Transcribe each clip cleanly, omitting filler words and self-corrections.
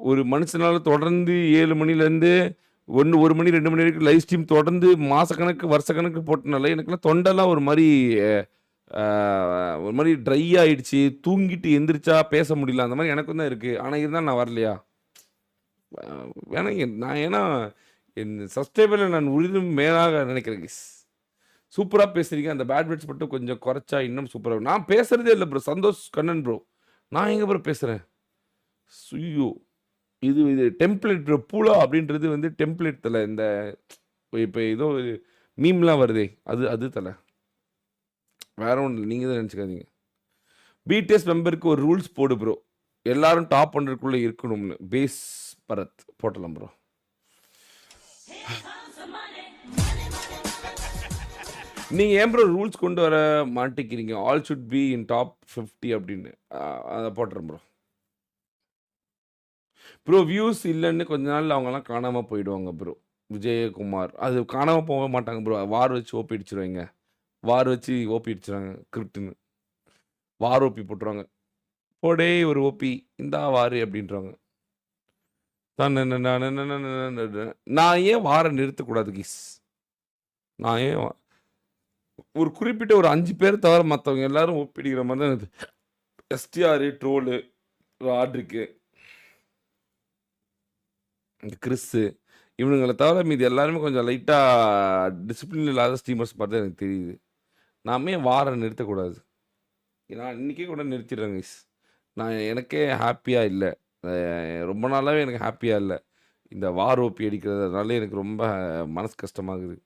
ஒரு மனுஷனால தொடர்ந்து 7 மணிலேருந்து 1 மணி 2 மணி வரைக்கும் லைவ் ஸ்ட்ரீம் தொடர்ந்து மாசக்கணக்கு, வருஷக்கணக்கு போட்டனால எனக்கெல்லாம் தொண்டெல்லாம் அ ஒரு மாரி ட்ரை ஆயிடுச்சு. தூங்கிட்டு எந்திரிச்சா பேச முடியல. அந்த மாரி எனக்கும் தான் இருக்கு. ஆனா இருந்தாலும் நான் வரலையா? அ வேணா நான் ஏன்னா என் சப்ஸ்கிரைபர நான் உயிரினும் மேலாக நினைக்கிறேன் கைஸ். சூப்பரா பேசுறீங்க. அந்த பேட் வேர்ட்ஸ் மட்டும் கொஞ்சம் குறைச்சா இன்னும் சூப்பரா இருக்கும். நான் பேசுறதே இல்ல ப்ரோ. சந்தோஷ் கண்ணன் ப்ரோ. நான் எங்க ப்ரோ பேசுறேன்? ஐயோ! இது டெம்ப்ளேட் ப்ரோ. பூலா அப்படின்றது வந்து டெம்ப்ளேட் தல. இந்த இப்ப ஏதோ மீம்லாம் வருதே. அது அது தல. வேற ஒண்ணும் இல்ல. நீங்க தான் நெனச்சுக்காதீங்க. பிடிஎஸ் மெம்பருக்கு ஒரு ரூல்ஸ் போடு ப்ரோ. எல்லாரும் டாப் 100க்குள்ள இருக்கணும்னு. பேஸ் பரத் போட்டலாம் ப்ரோ. நீங்க ஏன் ப்ரோ ரூல்ஸ் கொண்டு வர மாட்டேங்கிறீங்க? All should be in top 50 அப்படின்னு. அத போட்டுறேன் ப்ரோ. ப்ரோ வியூஸ் இல்லன்னு கொஞ்ச நாள்ல அவங்கலாம் காணாம போயிடுவாங்க ப்ரோ. விஜயகுமார். அது காணாம போக மாட்டாங்க ப்ரோ. வார் வச்சு ஓபி அடிச்சுருவாய்ங்க. வார் வச்சு ஓபி அடிச்சுருவாங்க. கிரிப்ட்டுன்னு. வார் ஓபி போட்டுருவாங்க. போடேய் ஒரு ஓபி. இந்தா வாரு அப்படின்ருவாங்க. நான் ஏன் வார நிறுத்தக்கூடாது கீஸ்? நான் ஏன் ஒரு குறிப்பிட்ட ஒரு 5 பேர் தவிர மத்தவங்க எல்லாரும் ஓபி அடிக்கிற மாரி தான் இருக்குது. எஸ்டிஆர், ட்ரோலு, ராட்ரிக்கு, இந்த கிறிஸு இவனுங்கள தவிர மீதி எல்லாருமே கொஞ்சம் லைட்டா டிசிப்ளின் இல்லாத ஸ்ட்ரீமர்ஸ் மாரி தான் எனக்கு தெரியுது. நாம ஏன் வார நிறுத்தக்கூடாது? நான் இன்னைக்கே கூட நிறுத்திடுறேன் கைஸ். நான் எனக்கே ஹேப்பியா இல்ல. அ ரொம்ப நாளாவே எனக்கு ஹேப்பியா இல்ல. இந்த வார் ஓபி அடிக்கிறதுனால எனக்கு ரொம்ப மனசு கஷ்டமாகுது.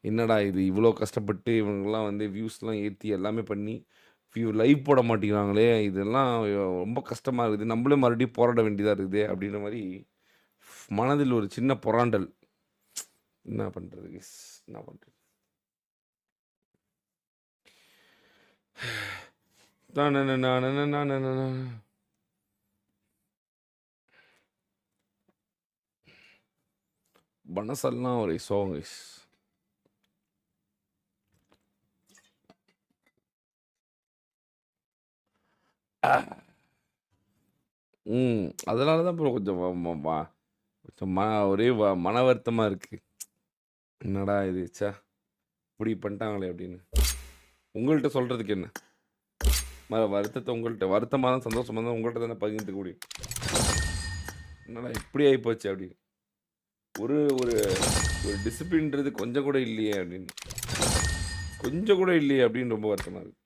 என்னடா இது இவ்ளோ கஷ்டப்பட்டு இவனுங்கலாம் வந்து வியூஸ்லாம் ஏத்தி எல்லாமே பண்ணி, லைவ் போட மாட்டேங்கிறாங்களே! இதெல்லாம் ரொம்ப கஷ்டமா இருக்குது. நம்மளும் மறுபடியும் போராட வேண்டியதா இருக்குதே! அப்படின்ற மாரி மனதில் ஒரு சின்ன பொறாண்டல். என்ன பண்றது கைஸ்? என்ன பண்றது? மனசெல்லாம் ஒரே சோகம் கைஸ். அதனால தான் ப்ரோ கொஞ்சம் வ ம ம கொஞ்சம் ஒரே மன வருத்தமா இருக்கு. என்னடா இது! ச்சே! இப்படி பண்ணிட்டாங்களே அப்படின்னு. உங்கள்ட்ட சொல்றதுக்கு என்ன? வருத்தத்த வருத்தமா தான் சந்தோஷமா இருந்தாலும் உங்கள்ட்ட தானே பகிர்ந்துக்க முடியும். என்னடா இப்படி ஆயிப்போச்சு அப்படின்னு. ஒரு ஒரு ஒரு டிசிப்ளின்றது கொஞ்சம் கூட இல்லையே அப்படின்னு. கொஞ்சம் கூட இல்லையே அப்படின்னு ரொம்ப வருத்தமா இருக்கு.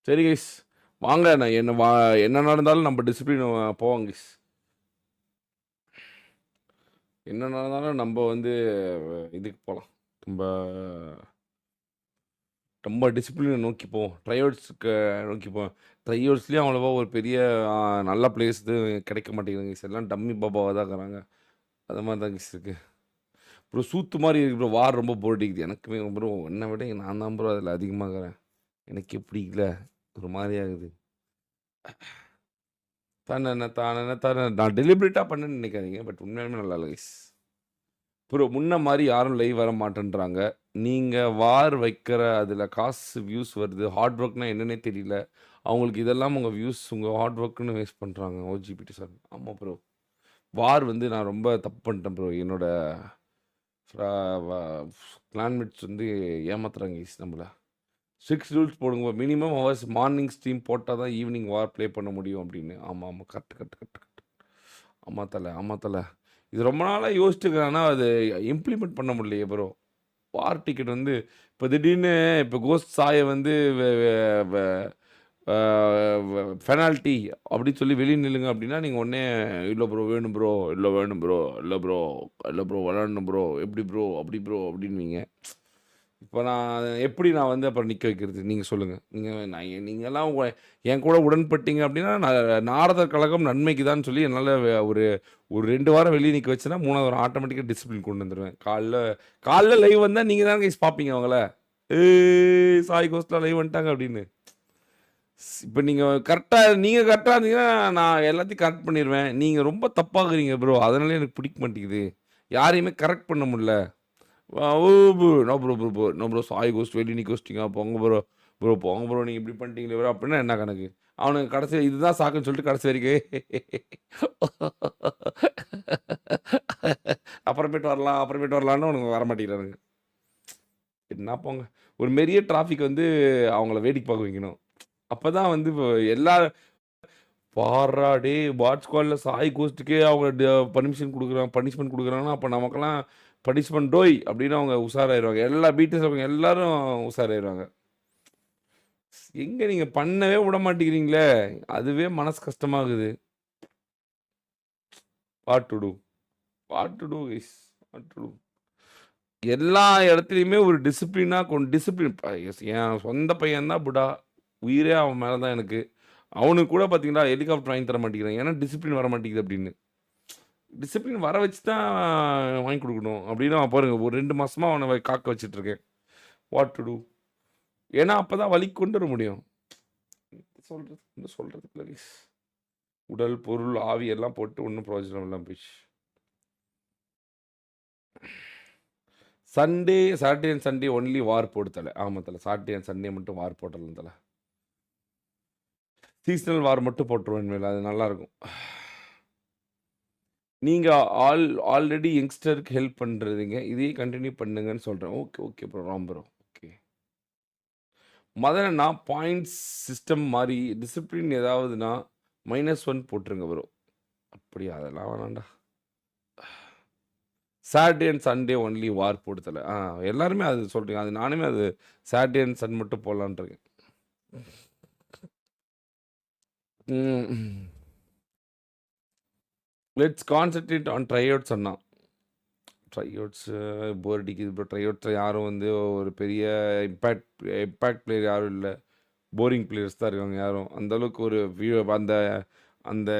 சரி கைஸ். வாங்க நான் என்ன நடந்தாலும் நம்ம டிசிப்ளின் போவோம் கைஸ். என்ன நடந்தாலும் நம்ம வந்து இதுக்கு போலாம். நம்ப ரொம்ப டிசிப்ளின நோக்கி போவோம். ட்ரையோட்ஸ்க்கு நோக்கி போவோம். ட்ரையோட்ஸ்லயும் அவ்வளவா ஒரு பெரிய நல்ல பிளேஸ் எதுவும் கிடைக்க மாட்டேங்குதுங்க கைஸ். எல்லாம் டம்மி பாபாவா தான் இருக்கிறாங்க. அது மாரி தான் கைஸ் இருக்கு. ப்ரோ சூத்து மாரி இருக்கு ப்ரோ. வார் ரொம்ப போர் அடிக்குது. எனக்குமே ப்ரோ என்ன விட நான் தான் ப்ரோ அதில அதிகமா இருக்கிறேன். எனக்கே பிடிக்கல. ஒரு மாரி ஆகுது. நான் டெலிபரேட்டா பண்ணேன்னு நினைக்காதீங்க. பட் உண்மையாலுமே நல்லா இல்ல கைஸ். ப்ரோ முன்ன மாரி யாரும் லைவ் வர மாட்டேன்றாங்க. நீங்க வார் வைக்கிற அதில காசு வியூஸ் வருது. ஹார்ட் ஒர்க்னா என்னன்னே தெரியல. அவங்களுக்கு இதெல்லாம் உங்க வியூஸ் உங்க ஹார்ட் ஒர்க்ன்னு வேஸ்ட் பண்றாங்க. ஓஜிபிடி சார். ஆமா ப்ரோ. வார் வந்து நான் ரொம்ப தப்பு பண்ணிட்டேன் ப்ரோ. என்னோட ஃப்ரா வ கிளான்மேட்ஸ் வந்து ஏமாத்துறாங்க கைஸ் நம்மள. 6 ரூல்ஸ் போடுங்க. மினிமம் ஹவர்ஸ் மார்னிங் ஸ்ட்ரீம் போட்டா தான் ஈவினிங் வார் ப்ளே பண்ண முடியும் அப்படின்னு. ஆமா, ஆமா. Correct, correct, correct, correct. ஆமா தல, ஆமா தல. இது ரொம்ப நாளா யோசிச்சுருக்கேன். ஆனா அது இம்ப்ளிமெண்ட் பண்ண முடியலையே ப்ரோ. வார் டிக்கெட் வந்து இப்போ திடீர்னு இப்போ கோஸ்ட் சாய வந்து வெ வெ வெ அ வெ பெனால்டி அப்படின்னு சொல்லி வெளிய நில்லுங்க அப்படின்னா, நீங்க உடனே "இல்ல ப்ரோ வேணும் ப்ரோ, இல்ல வேணும் ப்ரோ, இல்ல ப்ரோ, இல்ல ப்ரோ விளையாடணும் ப்ரோ, எப்படி ப்ரோ, அப்படி ப்ரோ" அப்படின்னுவீங்க. இப்போ நான் வந்து அப்புறம் நிக்க வைக்கிறது? நீங்க சொல்லுங்க. நீங்கலாம் என் கூட உடன்பட்டீங்க அப்படின்னா, நாரதர் கழகம் நன்மைக்கு தான்னு சொல்லி என்னால ஒரு ஒரு 2 வாரம் வெளிய நிக்க வச்சேன்னா, 3வது வாரம் ஆட்டோமேட்டிக்கா டிசிப்ளின் கொண்டு வந்துருவேன். காலைல லைவ் வந்தா நீங்க தான கைஸ் பார்ப்பீங்க அவங்கள. "ஏய் சாய் கோஸ்ட்லாம் லைவ் வந்துட்டாங்க" அப்படின்னு. இப்ப நீங்க கரெக்ட்டா இருந்தீங்கன்னா, நான் எல்லாத்தையும் கரெக்ட் பண்ணிருவேன். நீங்க ரொம்ப தப்பாகுறீங்க ப்ரோ. அதனாலயே எனக்கு பிடிக்க மாட்டேங்குது. யாரையுமே கரெக்ட் பண்ண முடியல. Oh no bro bro bro no bro சாய் கோஸ்ட் வெளி நீ கோஸ்டிங்க போங்க ப்ரோ ப்ரோ போங்க ப்ரோ நீங்கள் இப்படி பண்ணிட்டீங்களே ப்ரோ அப்படின்னா என்ன கணக்கு? அவனுக்கு கடைசி இதுதான் சாக்குன்னு சொல்லிட்டு கடைசி வரைக்கும் அப்புறமேட்டு வரலான்னு அவனுக்கு வர மாட்டேங்கிறானுங்க. என்ன போங்க. ஒரு பெரிய டிராஃபிக் வந்து அவங்கள வேடிக்கை பார்க்க வைக்கணும். அப்பதான் வந்து எல்லா பார்றா டேய் வாட்ச் ஸ்குவாட்ல சாய் கோஸ்ட்டுக்கே அவங்க பனிஷ்மென்ட் குடுக்குறாங்கன்னா, அப்ப நமக்கெல்லாம் பனிஷ்மென்ட் டோய் அப்படின்னு அவங்க உஷாராயிருவாங்க. எல்லா பிடிஎஸ் அவங்க எல்லாரும் உஷாராயிருவாங்க. எங்க நீங்க பண்ணவே விட மாட்டேங்கிறீங்களே! அதுவே மனசு கஷ்டமாகுது. What to do? What to do guys? What to do? எல்லா இடத்துலயுமே ஒரு டிசிப்ளின் என் சொந்த பையன் தான் புடா. உயிரே அவன் மேல தான் எனக்கு. அவனுக்கு கூட பார்த்தீங்கன்னா, ஹெலிகாப்டர் வாங்கி தர மாட்டேங்கிறான். ஏன்னா டிசிப்ளின் வர மாட்டேங்குது அப்படின்னு. டிசிப்ளின் வர வச்சு தான் வாங்கி குடுக்கணும். அப்படின்னு அவன் பாருங்க ஒரு 2 மாசமா அவன காக்க வச்சுட்டு இருக்கேன். What to do? ஏன்னா அப்பதான் வழி கொண்டு வர முடியும். என்ன சொல்றதுக்கு இல்ல கைஸ். உடல், பொருள், ஆவி எல்லாம் போட்டு ஒண்ணும் பிரயோஜனம் இல்லாம போயிடுச்சு. சாட்டர்டே அண்ட் சண்டே ஒன்லி வார் போடு தல. ஆமா தல. சாட்டர்டே அண்ட் சண்டே மட்டும் வார் போட்டுறலாம் தல. சீசனல் வார் மட்டும் போட்டுருவோம் இனிமேல். அது நல்லாயிருக்கும். நீங்க ஆல்ரெடி யங்ஸ்டருக்கு ஹெல்ப் பண்றீங்க. இதையே கன்டின்யூ பண்ணுங்கன்னு சொல்றேன். Okay bro. Ram bro. Okay. முதல்ல நான் பாயிண்ட்ஸ் சிஸ்டம் மாரி டிசிப்ளின் ஏதாவதுனா -1 போட்டுருங்க ப்ரோ. அப்படியா? அதெல்லாம் வேணாம்டா. சாட்டர்டே அண்ட் சண்டே ஒன்லி வார் போடு தல. எல்லாருமே அது சொல்றீங்க. அது நானுமே அது சாட்டர்டே அண்ட் சன் மட்டும் போடலான்ட்டு இருக்கேன். லெட்ஸ் கான்சன்ட்ரேட் ஆன் ட்ரைஅவுட்ஸ் அண்ணா. ட்ரைஅவுட்ஸ் போர் அடிக்குது ப்ரோ. ட்ரைஅவுட்ஸில் யாரும் வந்து ஒரு பெரிய இம்பேக்ட் பிளேயர் யாரும் இல்லை. போரிங் பிளேயர்ஸ் தான் இருக்காங்க யாரும். அந்த அளவுக்கு ஒரு அந்த அந்த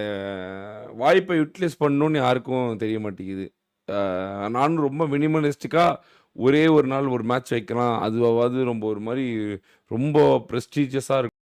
வாய்ப்பை யூட்டிலைஸ் பண்ணணும்னு யாருக்கும் தெரிய மாட்டேங்குது. நானும் ரொம்ப மினிமலிஸ்டிக்காக ஒரே ஒரு நாள் ஒரு மேட்ச் வைக்கலாம். அதுவாவது ரொம்ப ஒரு மாதிரி ரொம்ப ப்ரெஸ்டீஜியஸாக இருக்கும்.